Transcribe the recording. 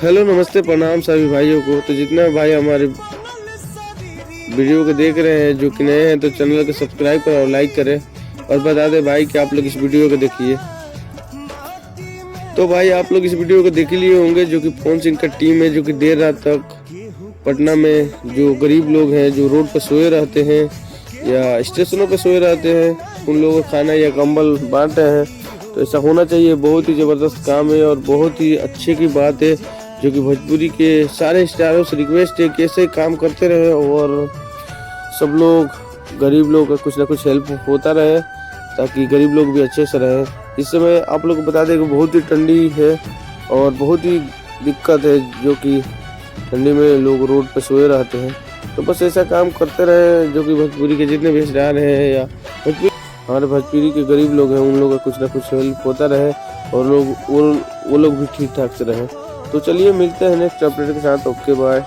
Hello नमस्ते प्रणाम सभी भाइयों को। तो जितना भाई हमारे वीडियो को देख रहे हैं जो कि नए हैं तो चैनल को सब्सक्राइब करें और लाइक करें और बता दें भाई कि आप लोग इस वीडियो को देखिए। तो भाई आप लोग इस वीडियो को देख लिए होंगे जो कि फोन सिंह का टीम है जो कि देर रात तक पटना में जो गरीब लोग हैं जो रोड पर सोए रहते हैं या स्टेशनों पर सोए रहते हैं उन लोगों को खाना या कंबल बांट रहे हैं। तो ऐसा होना चाहिए, बहुत ही ज़बरदस्त काम है और बहुत ही अच्छे की बात है जो कि भोजपुरी के सारे स्टारों से रिक्वेस्ट है कि ऐसे काम करते रहे और सब लोग गरीब लोग का कुछ ना कुछ हेल्प होता रहे ताकि गरीब लोग भी अच्छे से रहें। इस समय आप लोग को बता दें कि बहुत ही ठंडी है और बहुत ही दिक्कत है जो कि ठंडी में लोग रोड पर सोए रहते हैं। तो बस ऐसा काम करते रहे जो कि भोजपुरी के जितने भी स्टार हैं या हमारे भोजपुरी के गरीब लोग हैं उन लोगों का कुछ ना कुछ हेल्प होता रहे और वो लोग भी ठीक ठाक से रहें। तो चलिए मिलते हैं नेक्स्ट अपडेट के साथ। Okay bye.